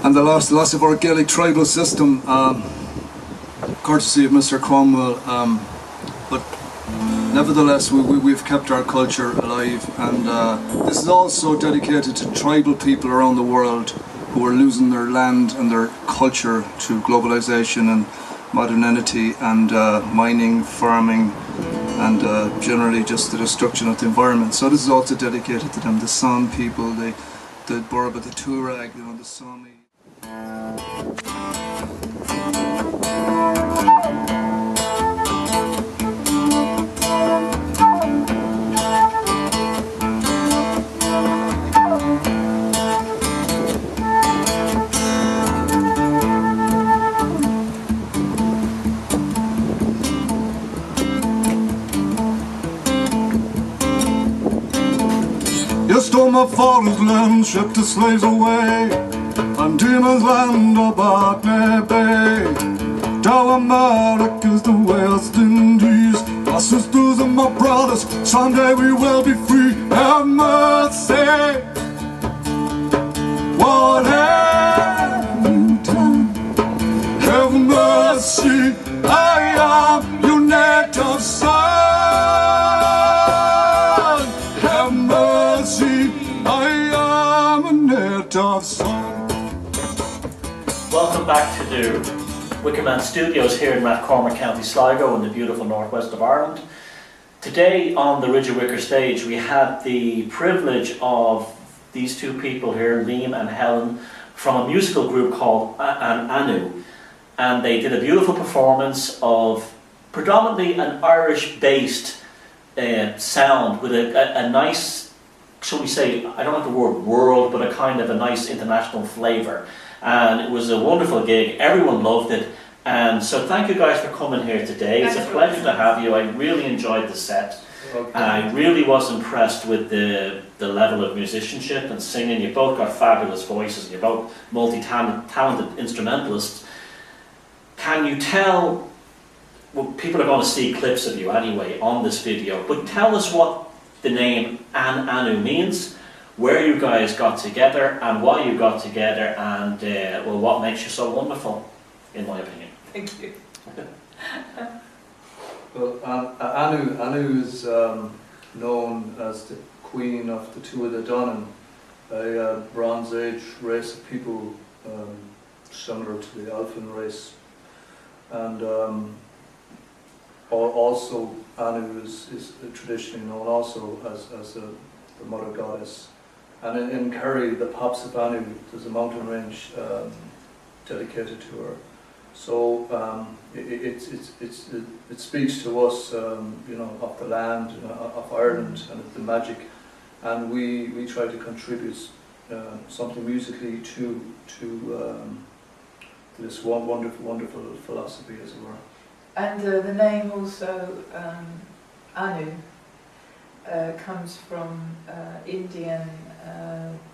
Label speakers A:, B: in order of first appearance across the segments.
A: and the loss of our Gaelic tribal system, courtesy of Mr. Cromwell, but nevertheless we've kept our culture alive, and this is also dedicated to tribal people around the world who are losing their land and their culture to globalization and modernity and mining, farming, and generally just the destruction of the environment. So this is also dedicated to them, the San people, the Borba, the Tuareg, you know, the Sami. You stole my father's land, shipped the slaves away, on Demon's land of Botany Bay. Down America's the West Indies, my sisters and my brothers, someday we will be free. Have mercy, what have you done? Have mercy, I am your native son. Have mercy, I am a native son.
B: Welcome back to the Wickerman Studios here in Rathcormac, County Sligo in the beautiful northwest of Ireland. Today on the Ridge of Wicker stage we had the privilege of these two people here, Liam and Helen, from a musical group called AnAnu, and they did a beautiful performance of predominantly an Irish-based sound with a nice, shall we say, I don't like the word world, but a kind of a nice international flavour. And it was a wonderful gig, everyone loved it, and so thank you guys for coming here today. It's a pleasure to have you. I really enjoyed the set.
A: Okay.
B: I really was impressed with the level of musicianship and singing. You both got fabulous voices, and you're both multi-talented instrumentalists. Can you tell, well, people are going to see clips of you anyway on this video, but tell us what the name AnAnu means, where you guys got together and why you got together, and well, what makes you so wonderful, in my opinion.
C: Thank you.
A: Well, AnAnu is known as the Queen of the Tuatha De Danann, a Bronze Age race of people similar to the Elfin race, and also Anu is traditionally known also as the mother goddess. And in Kerry, the Pops of Anu, there's a mountain range dedicated to her. So it speaks to us, you know, of the land, of Ireland, and the magic, and we try to contribute something musically to this wonderful philosophy, as it were.
C: And the name also, Anu, comes from Indian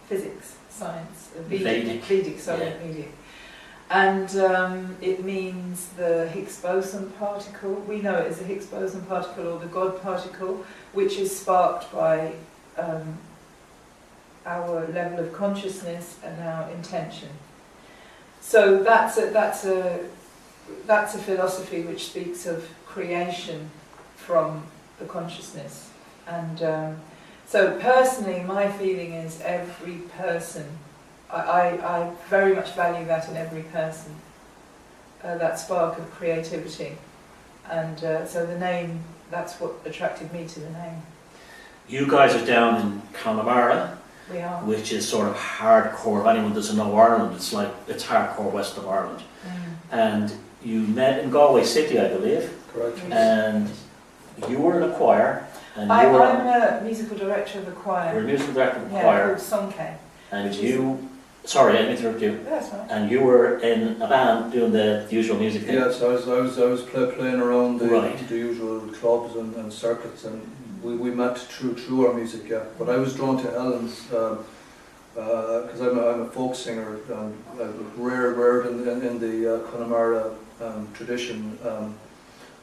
C: physics, science, Vedic, sorry, Vedic. And it means the Higgs boson particle. We know it as the Higgs boson particle, or the God particle, which is sparked by our level of consciousness and our intention. So that's a philosophy which speaks of creation from the consciousness. And so personally, my feeling is every person, I very much value that in every person, that spark of creativity. And so the name, that's what attracted me to the name. You
B: guys are down in Connemara,
C: we are,
B: which is sort of hardcore. If anyone doesn't know Ireland, it's hardcore west of Ireland. And you met in Galway City, I believe.
A: Correct.
B: And you were in a choir. And
C: I'm a musical director of a choir.
B: You're a musical director of a
C: choir.
B: choir.
C: Called Sonke.
B: And you, sorry, I didn't interrupt you.
C: That's right.
B: And you were in a band doing the usual music thing.
A: Yes, I was playing around
B: Right.
A: the usual clubs and circuits, and we met through our music, yeah. But I was drawn to Helen's because I'm a folk singer, reared in the Connemara tradition,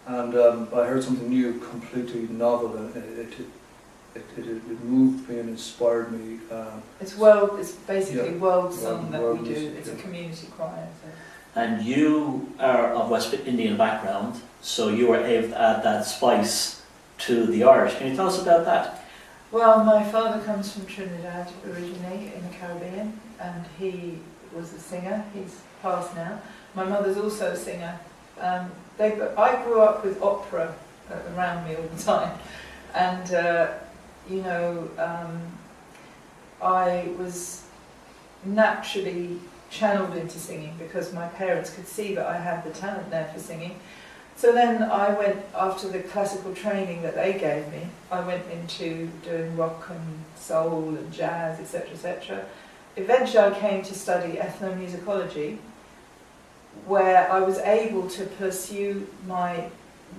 A: and I heard something new, completely novel, and it moved me and inspired me.
C: It's basically world song that
A: world
C: we do.
A: music,
C: It's a community choir. So.
B: And you are of West Indian background, so you were able to add that spice to the Irish. Can you tell us about that?
C: Well, my father comes from Trinidad originally in the Caribbean, and he was a singer. He's passed now. My mother's also a singer. I grew up with opera around me all the time, and I was naturally channeled into singing because my parents could see that I had the talent there for singing. So then I went, after the classical training that they gave me, I went into doing rock and soul and jazz, etc., etc. Eventually I came to study ethnomusicology, where I was able to pursue my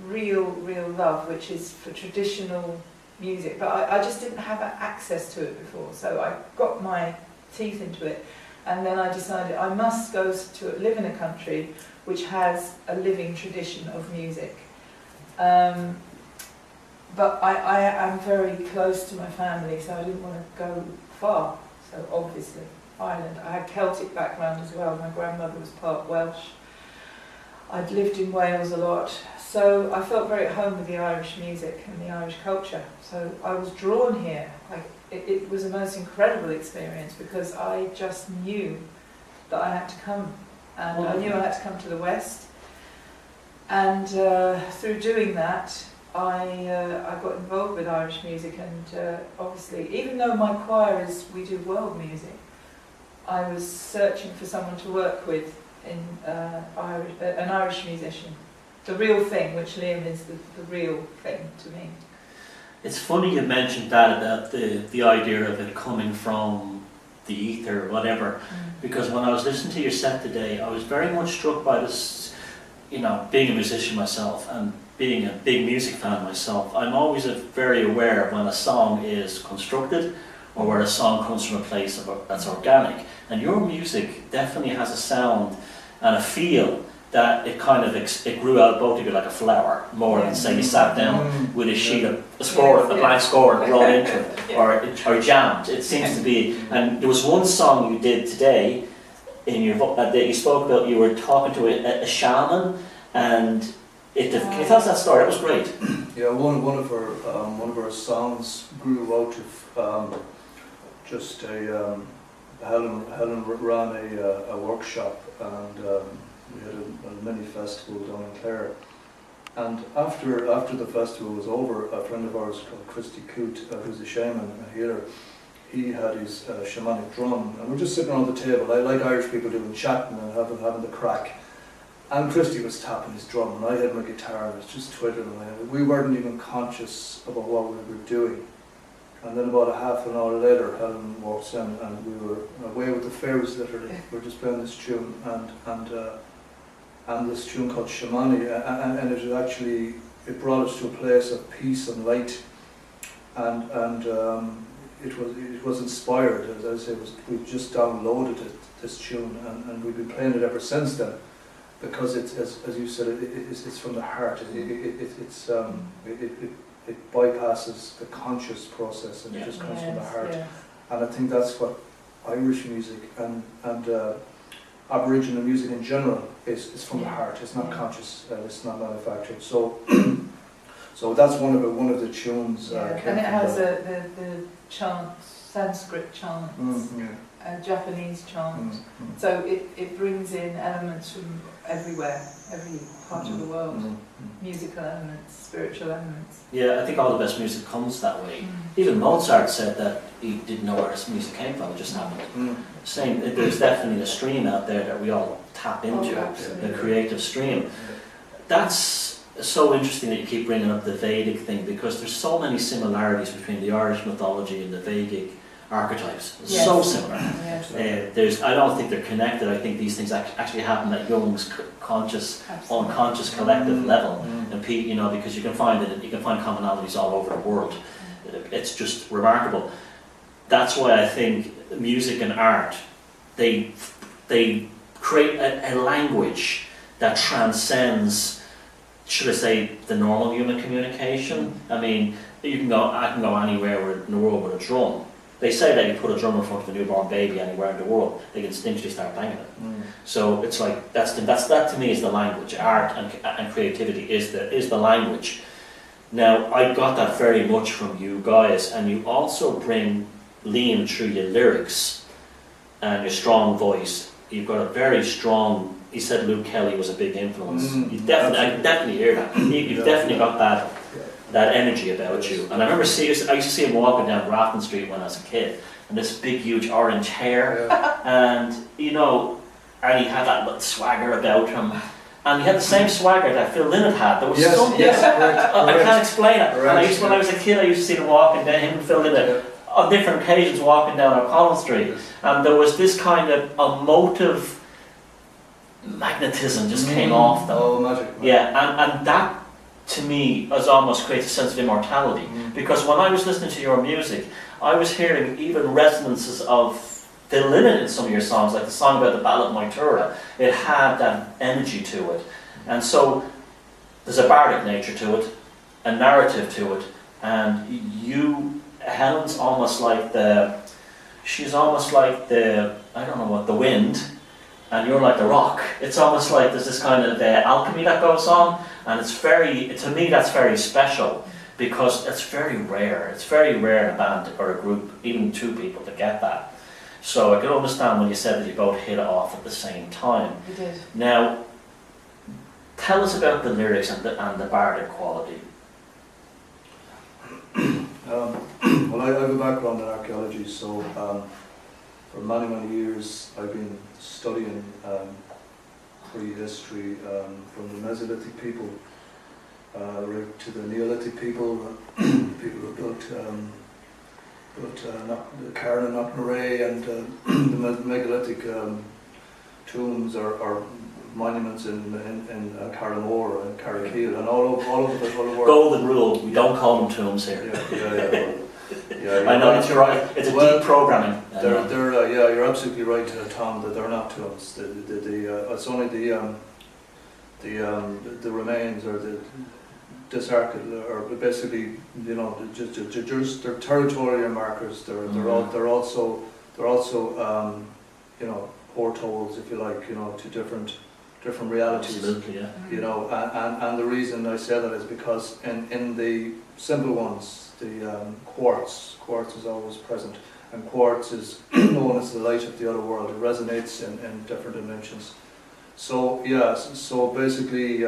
C: real love, which is for traditional music, but I just didn't have access to it before, so I got my teeth into it, and then I decided I must go to live in a country which has a living tradition of music. But I am very close to my family, so I didn't want to go far, so obviously Ireland. I had Celtic background as well. My grandmother was part Welsh. I'd lived in Wales a lot, so I felt very at home with the Irish music and the Irish culture. So I was drawn here. It was the most incredible experience because I just knew that I had to come, and I knew I had to come to the West. And through doing that, I got involved with Irish music, and obviously, even though my choir we do world music, I was searching for someone to work with in an Irish musician, the real thing, which Liam is the real thing to me.
B: It's funny you mentioned that about the idea of it coming from the ether or whatever, because when I was listening to your set today, I was very much struck by this, being a musician myself and being a big music fan myself. I'm always very aware of when a song is constructed or where a song comes from a place that's organic. And your music definitely has a sound and a feel that it kind of it grew out both of you like a flower, more than say you sat down with a sheet of a blank score and wrote into it, or jammed. It seems to be. And there was one song you did today in your that you spoke about. You were talking to a shaman, and can you tell us that story? That was great.
A: Yeah, one of our songs grew out of just Helen ran a workshop, and we had a mini festival down in Clare. And after the festival was over, a friend of ours called Christy Coote, who's a shaman, a healer, he had his shamanic drum, and we're just sitting around the table, like Irish people do, and chatting and having the crack. And Christy was tapping his drum, and I had my guitar, and I was just twiddling away. We weren't even conscious about what we were doing. And then about a half an hour later, Helen walks in, and we were away with the fairies, literally. We were just playing this tune, and this tune called Shamani, and it brought us to a place of peace and light, and it was inspired. As I say, we just downloaded this tune, and we've been playing it ever since then, because it's, as you said, it's from the heart. It bypasses the conscious process, and it just comes from the heart. Yeah. And I think that's what Irish music and Aboriginal music in general is from the heart. It's not conscious. It's not manufactured. So, so that's one of the tunes.
C: And it has the chants, Sanskrit chants, Japanese chants. So it brings in elements from everywhere, every part of the world. Musical elements, spiritual elements.
B: Yeah, I think all the best music comes that way. Even Mozart said that he didn't know where his music came from, it just happened. Same, there's definitely a stream out there that we all tap into, the creative stream. That's so interesting that you keep bringing up the Vedic thing, because there's so many similarities between the Irish mythology and the Vedic archetypes.
C: Yes.
B: So similar. Yes. I don't think they're connected. I think these things actually happen at Jung's conscious, unconscious, collective level, and because you can find commonalities all over the world. It's just remarkable. That's why I think music and art, they create a language that transcends, should I say, the normal human communication. I mean, I can go anywhere in the world with a drum. They say that you put a drum in front of a newborn baby anywhere in the world, they can instinctually start playing it. So it's like that to me is the language. Art and creativity is the language. Now I got that very much from you guys, and you also bring Liam through your lyrics and your strong voice. You've got a very strong. He said Luke Kelly was a big influence. I can definitely hear that. You've definitely got that energy about you. And I remember I used to see him walking down Grafton Street when I was a kid, and this big, huge orange hair, and you know, and he had that little swagger about him. And he had the same swagger that Phil Lynott had. There was something. I can't explain it. And when I was a kid, I used to see him walking down, him and Phil Lynott, on different occasions walking down O'Connell Street. And there was this kind of emotive magnetism just came off them.
A: Oh, magic.
B: Yeah, and that to me has almost created a sense of immortality. Because when I was listening to your music, I was hearing even resonances of Phil Lynott in some of your songs, like the song about the Ballad of Moytura. It had that energy to it. And so there's a bardic nature to it, a narrative to it, and Helen's almost like the I don't know what, the wind, and you're like the rock. It's almost like there's this kind of alchemy that goes on, and to me that's very special, because it's very rare. It's very rare in a band or a group, even two people, to get that. So I could understand when you said that you both hit it off at the same time.
C: We did.
B: Now, tell us about the lyrics and the bardic quality.
A: Well, I have a background in archaeology, so for many, many years I've been studying prehistory, from the Mesolithic people right to the Neolithic people, people who built Cairn and Knocknarea, and the megalithic tombs or monuments in Carramore and Carrickeel and all over the world.
B: Golden rule: we don't call them tombs here. I know it's right. It's deep programming.
A: You're absolutely right, Tom. That they're not tombs. It's only the remains or the disarchid, or basically, you know, just they're territorial markers. They're also you know, portholes, if you like, you know, to different realities.
B: Absolutely, yeah.
A: You know, and the reason I say that is because in the simple ones, the quartz is always present, and quartz is known as the light of the other world. It resonates in different dimensions. So so basically,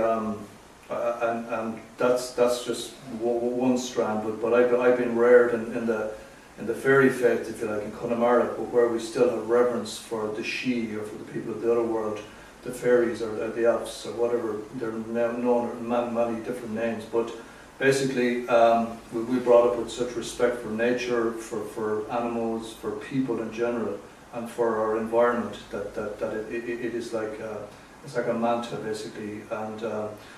A: and that's just one strand. But I've been reared in the fairy faith, if you like, in Connemara, where we still have reverence for the She, or for the people of the other world, the fairies or the elves or whatever. They're known in many different names, but basically we brought up with such respect for nature, for animals, for people in general, and for our environment that it is like it's like a mantra, basically. And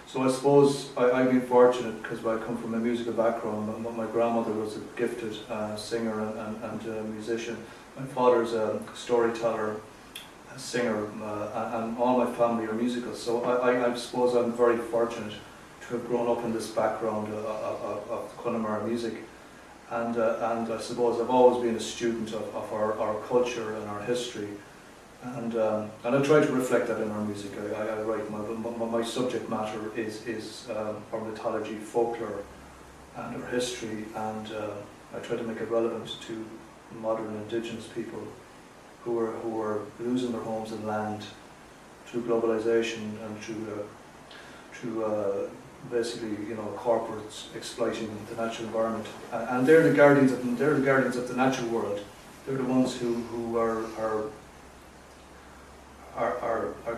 A: so I suppose I've been fortunate, because I come from a musical background. My grandmother was a gifted singer and musician. My father's a storyteller, a singer, and all my family are musical. So I suppose I'm very fortunate to have grown up in this background of Connemara music. And I suppose I've always been a student of our culture and our history. And I try to reflect that in our music. I write my subject matter is our mythology, folklore, and our history, and I try to make it relevant to modern indigenous people who are losing their homes and land through globalization and through basically, you know, corporates exploiting the natural environment. And they're the guardians of the natural world. They're the ones who are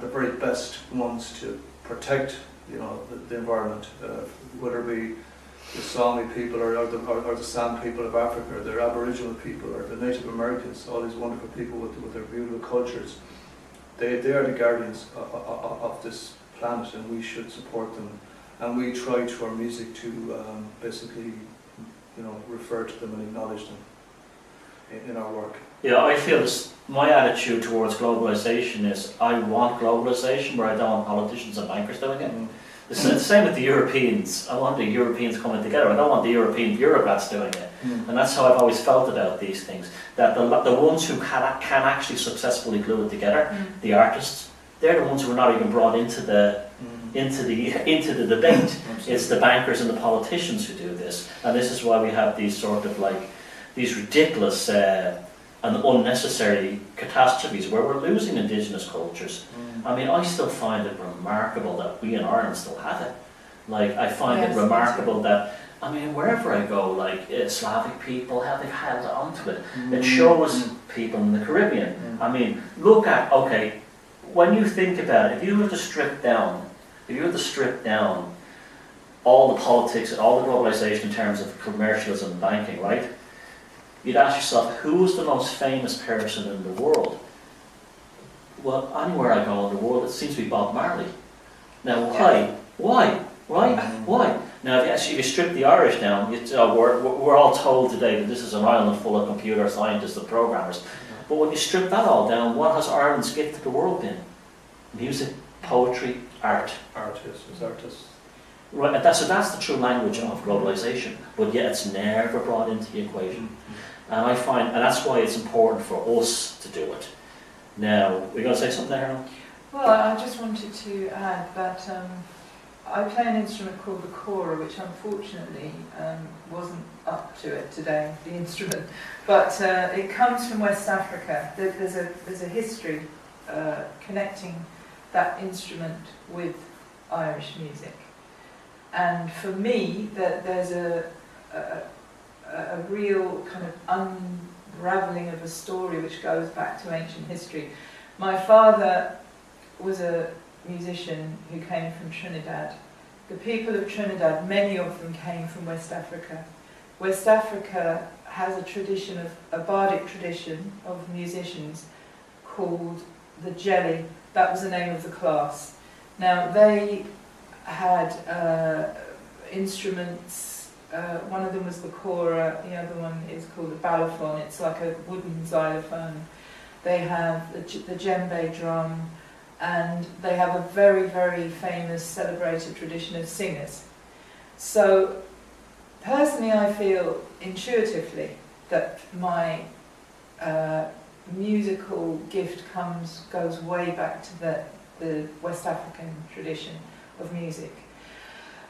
A: the very best ones to protect, you know, the environment, whether it be the Sami people or the San people of Africa, or the Aboriginal people, or the Native Americans, all these wonderful people with their beautiful cultures. They are the guardians of this planet, and we should support them. And we try through our music to basically, you know, refer to them and acknowledge them in our work.
B: Yeah, I feel my attitude towards globalization is I want globalization, but I don't want politicians and bankers doing it. The same with the Europeans. I want the Europeans coming together. I don't want the European bureaucrats doing it. And that's how I've always felt about these things. That the ones who can actually successfully glue it together, the artists, they're the ones who are not even brought into the debate. It's the bankers and the politicians who do this. And this is why we have these sort of these ridiculous and unnecessary catastrophes where we're losing indigenous cultures. I mean, I still find it remarkable that we in Ireland still have it. Like, I find it remarkable that, I mean, wherever I go, like Slavic people, how they've held on to it. It shows people in the Caribbean. I mean, look at, okay, when you think about it, if you were to strip down all the politics and all the globalization in terms of commercialism and banking, right? You'd ask yourself, who's the most famous person in the world? Well, anywhere I go in the world, it seems to be Bob Marley. Now, why? Why? Right? Why? Now, if you strip the Irish down, we're all told today that this is an island full of computer scientists and programmers. But when you strip that all down, what has Ireland's gift to the world been? Music, poetry, art.
D: Artists.
B: Right, so that's the true language of globalization, but yet it's never brought into the equation. And I find, and that's why it's important for us to do it. Now, we're going to say something there, Helen?
C: Well, I just wanted to add that I play an instrument called the kora, which unfortunately wasn't up to it today, the instrument. But it comes from West Africa. There's a history connecting that instrument with Irish music. And for me, there's a real kind of unravelling of a story which goes back to ancient history. My father was a musician who came from Trinidad. The people of Trinidad, many of them came from West Africa. West Africa has a tradition a bardic tradition of musicians called the jelly. That was the name of the class. Now they had instruments, one of them was the kora, the other one is called the balafon, it's like a wooden xylophone. They have the djembe drum, and they have a very, very famous celebrated tradition of singers. So personally I feel intuitively that my musical gift goes way back to the West African tradition of music.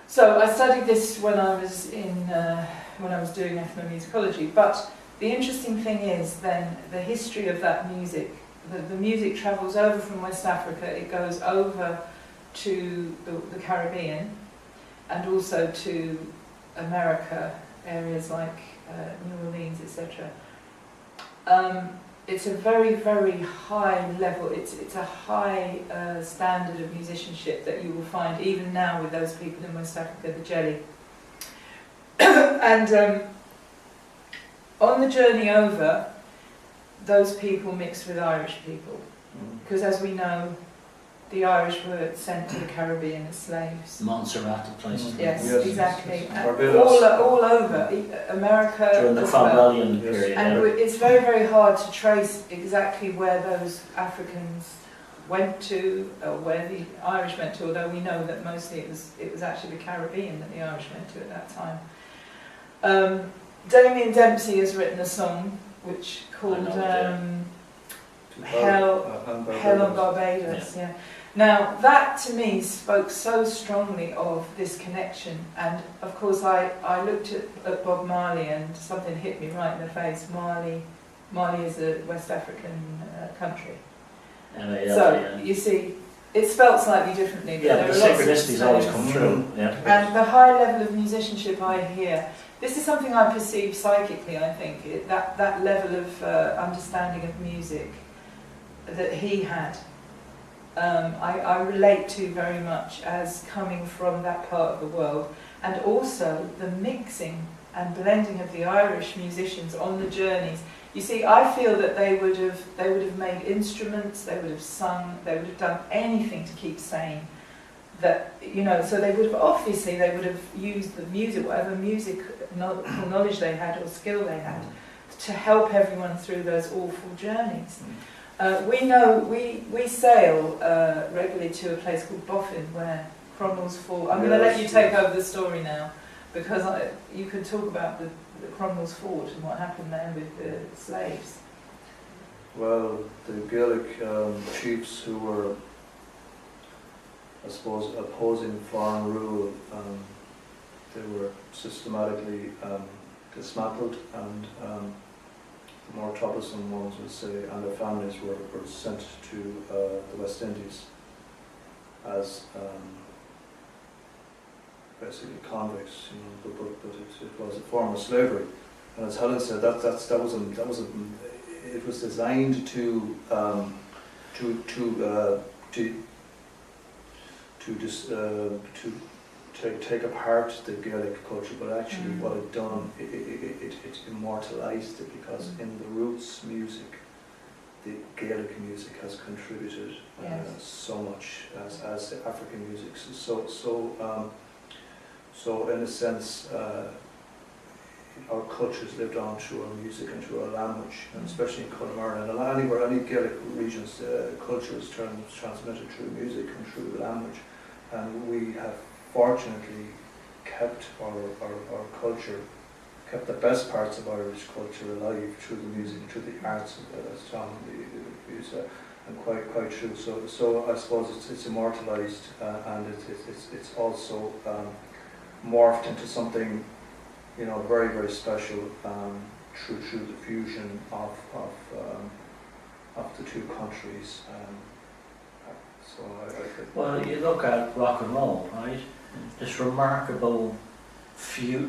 C: So I studied this when I was doing ethnomusicology, but the interesting thing is then the history of that music. The music travels over from West Africa, it goes over to the Caribbean and also to America, areas like New Orleans, etc. It's a very, very high level, it's a high standard of musicianship that you will find even now with those people in West Africa, the jelly. And on the journey over, those people mixed with Irish people, because as we know, the Irish were sent to the Caribbean as slaves.
B: Montserrat and places.
C: Yes,
D: yes,
C: exactly.
D: yes.
C: And all over America.
B: During the Cromwellian period.
C: And it's very, very hard to trace exactly where those Africans went to, or where the Irish went to, although we know that mostly it was actually the Caribbean that the Irish went to at that time. Damien Dempsey has written a song which called Hell on Barbados. Yeah. Now that to me spoke so strongly of this connection, and of course I looked at Bob Marley and something hit me right in the face. Mali is a West African country. So you see, it's spelt slightly differently. But
B: yeah, the synchronicities always come through. Yeah.
C: And the high level of musicianship I hear. This is something I perceive psychically, I think, that level of understanding of music that he had. I relate to very much as coming from that part of the world, and also the mixing and blending of the Irish musicians on the journeys. You see, I feel that they would have made instruments, they would have sung, they would have done anything to keep sane. That, so they would have used the music, whatever musical knowledge they had or skill they had, to help everyone through those awful journeys. We sail regularly to a place called Boffin, where Cromwell's fall. I'm going to let you take over the story now, because you could talk about the Cromwell's fort and what happened there with the slaves.
D: Well, the Gaelic chiefs who were, I suppose, opposing foreign rule, they were systematically dismantled, and the more troublesome ones would say, and their families were sent to the West Indies as basically convicts, you know, but it was a form of slavery. And as Helen said, it was designed to take apart the Gaelic culture, but actually what it done, it immortalized it, because in the roots music, the Gaelic music has contributed so much as the African music. So in a sense, our cultures lived on through our music and through our language, and especially in Connemara and anywhere, any Gaelic regions, culture is transmitted through music and through language, and we have fortunately kept our culture, kept the best parts of Irish culture alive through the music, through the arts, as Tom used, and quite true. So I suppose it's immortalised, and it's also morphed into something, you know, very, very special through the fusion of the two countries. So I think.
B: Well, you look at rock and roll, right? This remarkable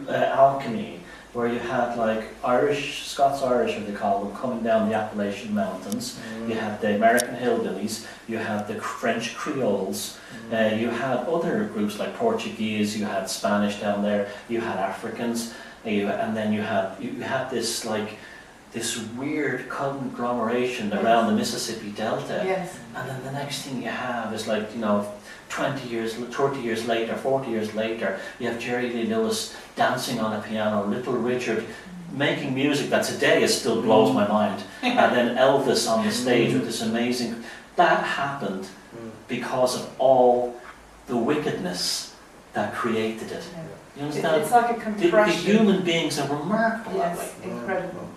B: alchemy, where you had like Scots-Irish, as they call them, coming down the Appalachian Mountains. You had the American hillbillies, you had the French Creoles, you had other groups like Portuguese, you had Spanish down there, you had Africans, and then you had this like this weird conglomeration around the Mississippi Delta.
C: Yes.
B: And then the next thing you have is like, you know, 20 years, 30 years later, 40 years later, you have Jerry Lee Lewis dancing on a piano, Little Richard making music that today still blows my mind, and then Elvis on the stage with this amazing. That happened because of all the wickedness that created it.
C: Yeah.
B: You understand?
C: It's like a compression.
B: The human beings are remarkable that way.
C: Yes, incredible.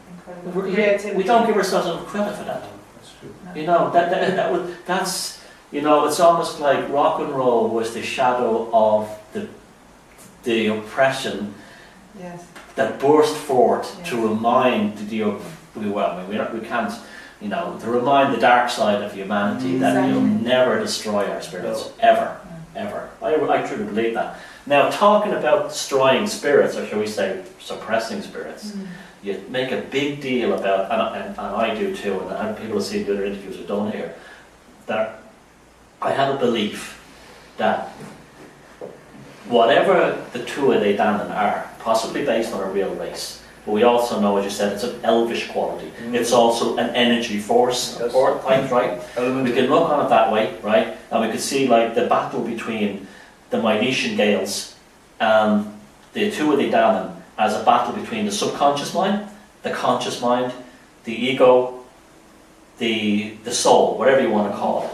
B: We don't give ourselves enough credit for that.
D: That's true.
C: No.
B: You know, that's, you know, it's almost like rock and roll was the shadow of the oppression that burst forth to remind we can't, you know, to remind the dark side of humanity that you'll never destroy our spirits, ever. I truly believe that. Now, talking about destroying spirits, or shall we say suppressing spirits, you make a big deal about, and I do too, and people see in the other interviews who don't hear, that I have a belief that whatever the Tuatha De Danann are, possibly based on a real race, but we also know, as you said, it's an elvish quality. It's also an energy force, right? We can look on it that way, right? And we could see like the battle between the Milesian Gaels and the Tuatha De Danann as a battle between the subconscious mind, the conscious mind, the ego, the soul, whatever you want to call it.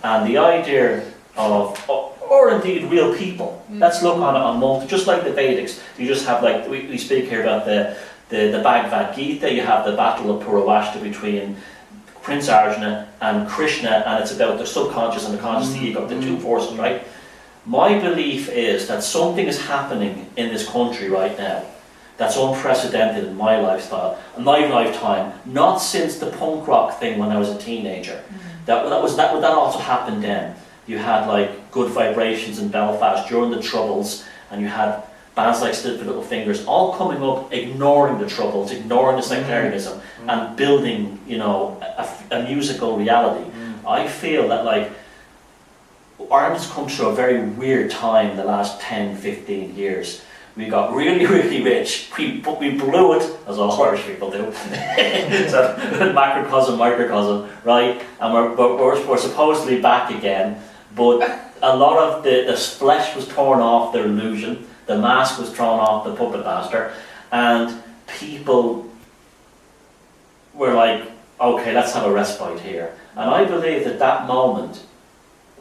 B: And the idea of, or indeed real people. Let's look on it on multi, just like the Vedics. You just have like, we speak here about the Bhagavad Gita, you have the battle of Purvashta between Prince Arjuna and Krishna, and it's about the subconscious and the conscious, the ego, the two forces, right? My belief is that something is happening in this country right now that's unprecedented in my lifestyle, in my lifetime, not since the punk rock thing when I was a teenager. That also happened then. You had like Good Vibrations in Belfast during the Troubles, and you had bands like Still for Little Fingers all coming up, ignoring the Troubles, ignoring the sectarianism, and building, you know, a musical reality. I feel that like Ireland's come through a very weird time in the last 10, 15 years. We got really, really rich. We blew it, as all Irish people do. So macrocosm, microcosm, right? And we're supposedly back again. But a lot of the flesh was torn off the illusion. The mask was thrown off the puppet master. And people were like, okay, let's have a respite here. And I believe that moment,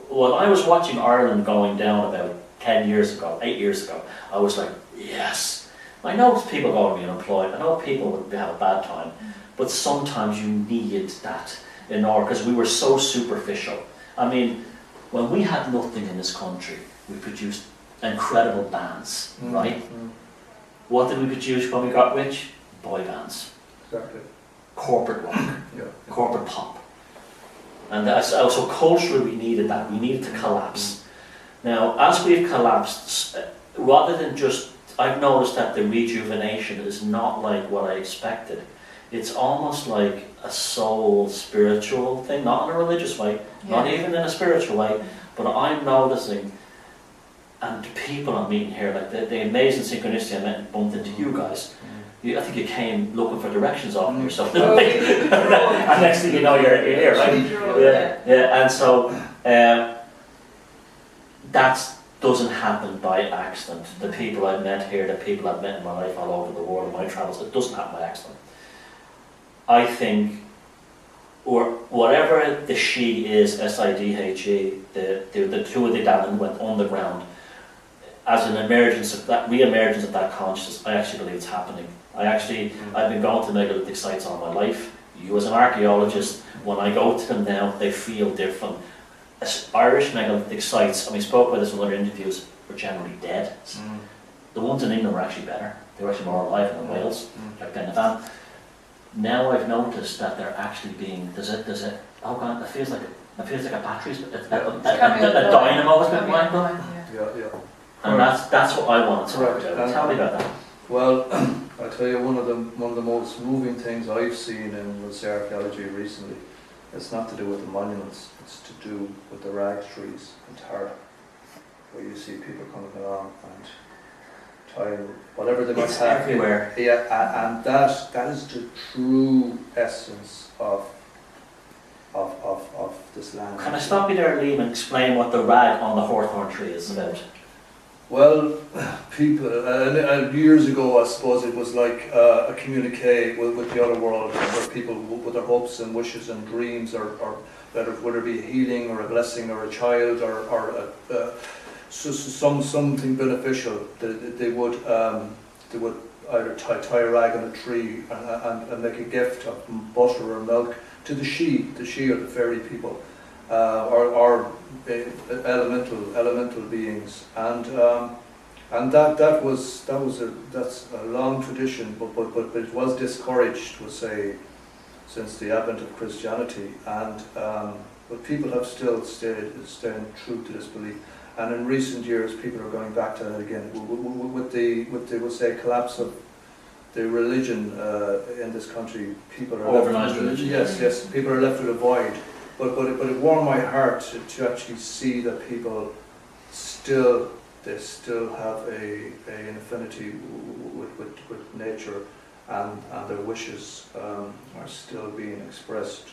B: when I was watching Ireland going down about 10 years ago, 8 years ago, I was like, yes. I know people are going to be unemployed, I know people would have a bad time, but sometimes you need that in order, because we were so superficial. I mean, when we had nothing in this country, we produced incredible bands, right? What did we produce when we got rich? Boy bands.
D: Exactly.
B: Corporate rock,
D: Yeah.
B: corporate pop. And so culturally we needed that, we needed to collapse. Now, as we've collapsed, rather than just, I've noticed that the rejuvenation is not like what I expected. It's almost like a soul spiritual thing, not in a religious way, not even in a spiritual way, but I'm noticing, and the people I'm meeting here, like the amazing synchronicity I met and bumped into you guys. I think you came looking for directions off yourself.
C: Oh,
B: And next thing you know, you're here, right? Yeah. And so that doesn't happen by accident. The people I've met here, the people I've met in my life all over the world, in my travels, it doesn't happen by accident. I think, or whatever the she is, SIDHE, the two of the Dannon went underground. As an emergence of that, re-emergence of that consciousness, I actually believe it's happening. I've been going to megalithic sites all my life. You as an archaeologist, when I go to them now, they feel different. As Irish megalithic sites, and we spoke about this in other interviews, were generally dead. The ones in England were actually better. They were actually more alive than in Wales, like Van. Now I've noticed that they're actually being, oh God, it feels like a battery, a dynamo has been wound up.
D: Yeah.
B: And that's what I wanted to talk about. Tell me about that.
D: Well, I tell you, one of the most moving things I've seen in, let's say, archaeology recently, it's not to do with the monuments, it's to do with the rag trees in Tara, where you see people coming along and tying whatever they might
B: It's
D: have.
B: everywhere.
D: Yeah, and that is the true essence of this land.
B: Can I stop you there, Liam, and explain what the rag on the hawthorn tree is about?
D: Well, people, years ago, I suppose it was like a communique with the other world, where people with their hopes and wishes and dreams, or whether it be a healing or a blessing or a child or something beneficial, they would either tie a rag on a tree and make a gift of butter or milk to the she or the fairy people. Or elemental beings, and that's a long tradition, but it was discouraged, we'll say, since the advent of Christianity, and but people have still staying true to this belief, and in recent years people are going back to that again with the we'll say collapse of the religion in this country. People are
B: organised religion.
D: Yes, people are left with a void. But it warmed my heart to actually see that people still have an affinity with nature, and their wishes are still being expressed,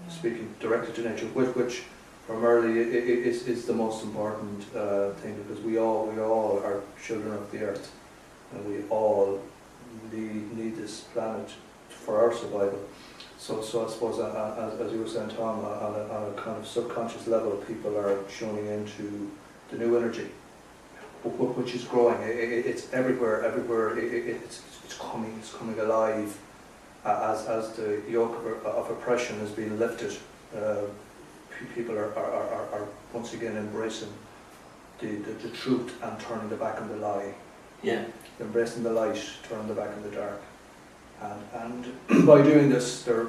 D: speaking directly to nature, which primarily is the most important thing, because we all are children of the earth, and we all need this planet for our survival. So I suppose, as you were saying, Tom, on a kind of subconscious level, people are tuning into the new energy, which is growing. It's everywhere. It's coming alive as the yoke of oppression is being lifted. People are once again embracing the truth and turning their back on the lie.
B: Yeah.
D: Embracing the light, turning their back on the dark. And by doing this, they're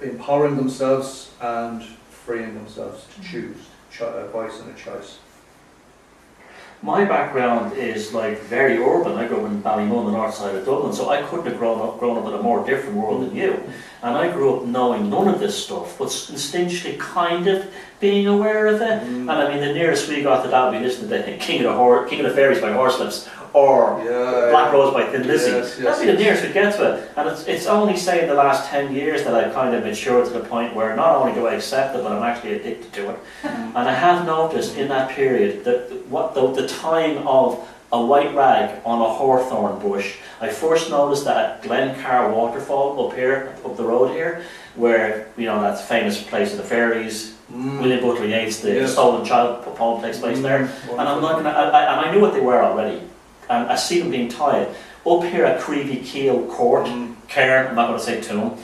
D: empowering themselves and freeing themselves to choose, a voice and a choice.
B: My background is like very urban. I grew up in Ballymun, the north side of Dublin, so I couldn't have grown up in a more different world than you. And I grew up knowing none of this stuff, but instinctually kind of being aware of it. And I mean, the nearest we got to that, we listened to the King of the Fairies by Horselips, or Black Rose by Thin Lizzy. That'd be the nearest we get to it. And it's only, say, in the last 10 years that I've kind of matured to the point where not only do I accept it, but I'm actually addicted to it. And I have noticed in that period that the time of a white rag on a hawthorn bush. I first noticed that at Glencar Waterfall up here, up the road here, where, you know, that famous place of the fairies. William Butler Yeats, the Stolen Child poem takes place there. And I'm looking at, and I knew what they were already. And I see them being tied. Up here at Creevy Keel Court, Cairn, I'm not going to say tomb,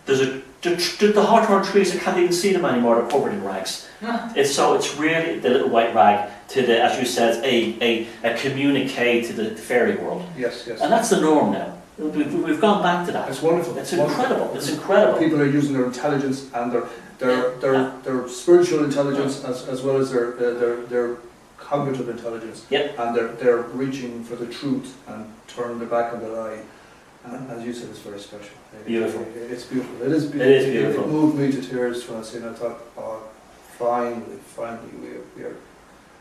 B: there's the hawthorn trees, I can't even see them anymore, they're covered in rags. It's really the little white rag to the, as you said, a communique to the fairy world.
D: Yes, yes.
B: And that's the norm now. We've gone back to that.
D: It's wonderful.
B: It's incredible. It's incredible.
D: People are using their intelligence and their spiritual intelligence as well as their cognitive intelligence.
B: Yep.
D: And they're reaching for the truth and turning their back on the lie. And as you said, it's very special.
B: Beautiful.
D: It's beautiful. It is beautiful.
B: It is beautiful.
D: It moved me to tears when I seen it. I thought, oh, finally,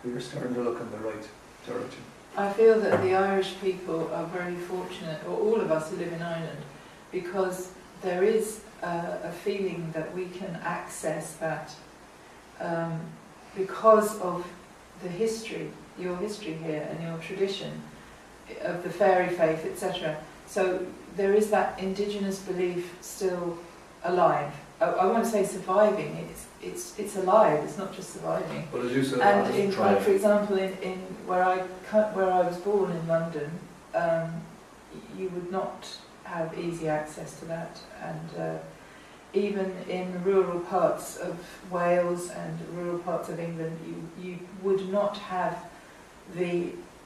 D: we are starting to look in the right direction.
C: I feel that the Irish people are very fortunate, or all of us who live in Ireland, because there is a feeling that we can access that because of the history, your history here and your tradition of the fairy faith, etc. So there is that indigenous belief still alive. I won't say surviving. It's alive. It's not just surviving.
D: But as you said,
C: and for example, in where I was born in London, you would not have easy access to that, and even in rural parts of Wales and rural parts of England, you would not have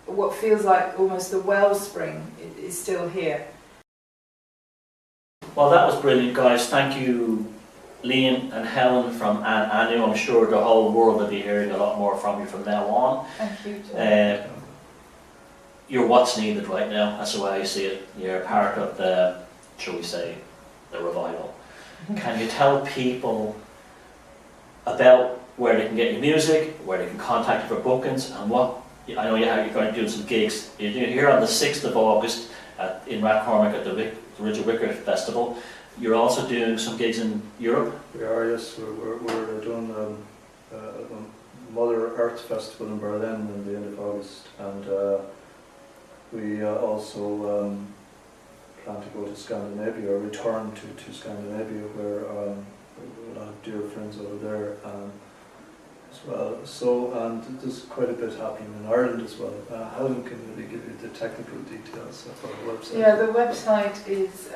C: what feels like almost the wellspring is still here.
B: Well, that was brilliant, guys. Thank you, Liam and Helen from AnAnu. I'm sure the whole world will be hearing a lot more from you from now on.
C: Thank you, Tom.
B: You're what's needed right now. That's the way I see it. You're part of the, shall we say, the revival. Can you tell people about where they can get your music, where they can contact you for bookings, and what? I know you're going to do some gigs. You're here on the 6th of August in Rathcormac at the Ridge of Wicker Festival. You're also doing some gigs in Europe?
D: We are, yes. We're doing Mother Earth Festival in Berlin in the end of August, and we also plan to go to Scandinavia, or return to Scandinavia, where we have dear friends over there as well. So, and there's quite a bit happening in Ireland as well. Helen can really give you the technical details of our website.
C: Yeah, the website is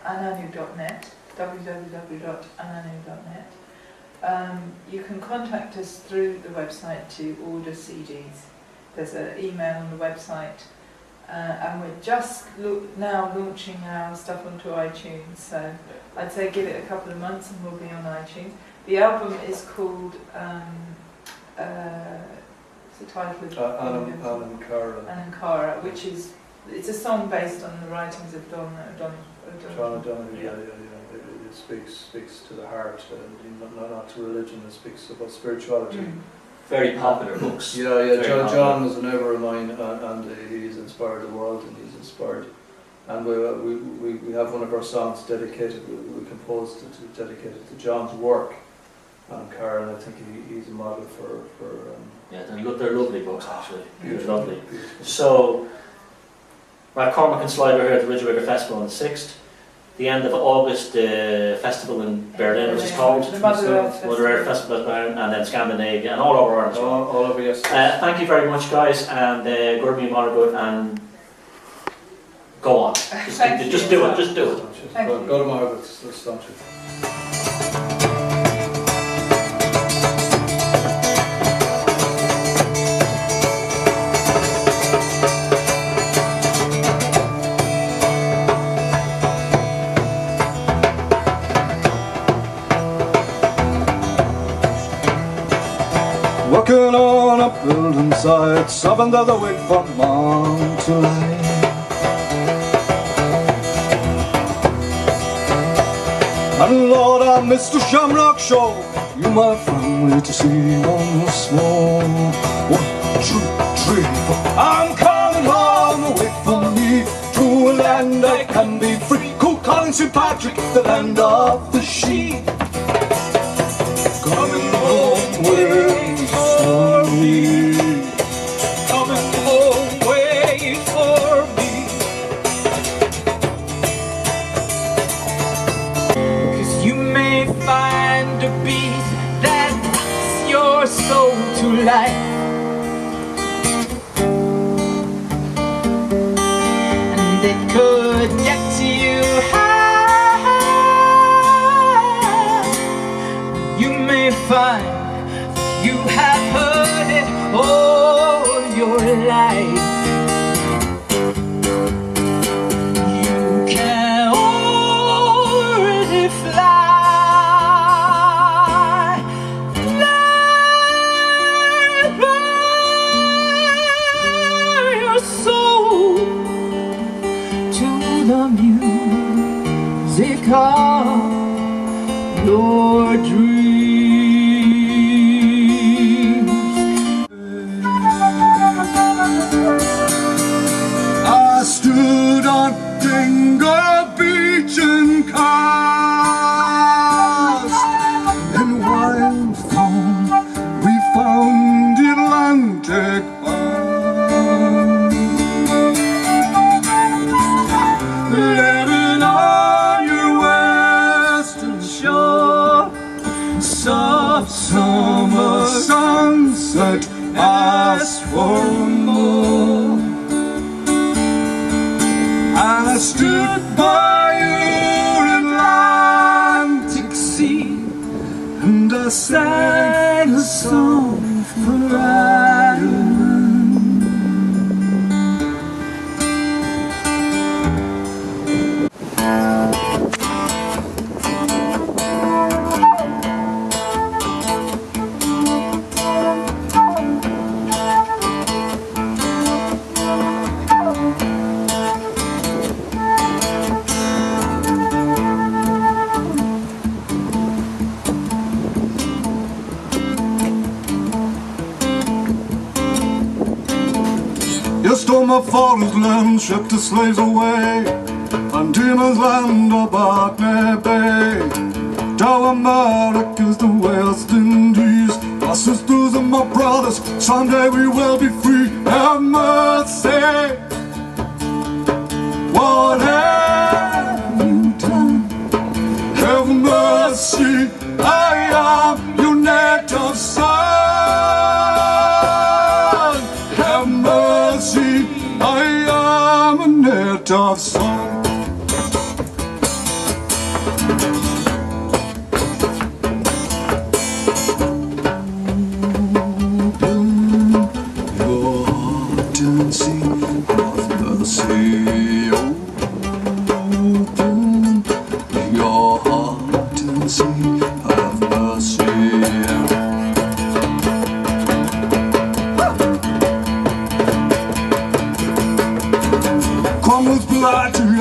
C: AnAnu.net, www.ananu.net. You can contact us through the website to order CDs. There's an email on the website, and we're just now launching our stuff onto iTunes, so I'd say give it a couple of months and we'll be on iTunes. The album is called, what's the title of it? Ankara, which is, it's a song based on the writings of John
D: O'Donoghue. Yeah. It speaks to the heart, not to religion. It speaks about spirituality.
B: Very popular books.
D: Yeah. John was a neighbour of mine, and he's inspired the world, and he's inspired. And we have one of our songs dedicated. We composed it dedicated to John's work. And Karen, I think he's a model for
B: yeah, they're lovely books actually.
D: Beautiful.
B: Lovely.
D: Beautiful.
B: So, Rathcormac and Sligo here at the Ridge of Wicker Festival on the 6th. The end of August, the festival in Berlin, which is called
C: the Mother
B: Earth Festival in Berlin, and then Scandinavia, and all over Ireland as well.
D: All over, yes.
B: Thank you very much, guys, and Gurmi Margaret, and go on. Just do it.
D: Go to Margaret, let's launch it.
A: Working on a building site, southern of the wick from mountain line. And Lord, I missed the Shamrock Show. You might find me to see once more. 1, 2, 3, 4. I'm coming home away from me to a land I can be free. Cool calling St. Patrick, the land of the sheep. Coming home where you saw me. Coming home.
E: soul to life. And it could get you high. You may find you have heard it all your life. You can already fly. Let your soul to the music of your dreams.
A: I stood on Dingle Beach and cast in wild foam we found the Atlantic bound. Living on your western shore, soft summer sunset asked for more. I stood by your Atlantic sea and I sang a song for AnAnu. You stole my father's land, shipped the slaves away, on Demon's land of Botany Bay. Down America's the West Indies, my sisters and my brothers, someday we will be free. Have mercy, what have you done? Have mercy, I am your native son. Have mercy, I am a native son.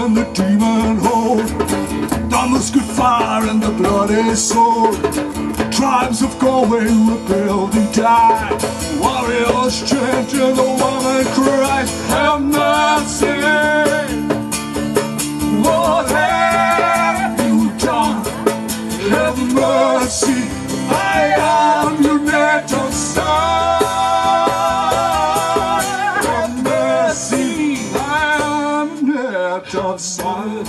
A: And the demon hold, the musket fire and the bloody sword. Tribes of Galway rebelled and died, warriors chanting, the woman cried, have mercy, what have you done? Have mercy, I am your native son. Have mercy, I am your native son.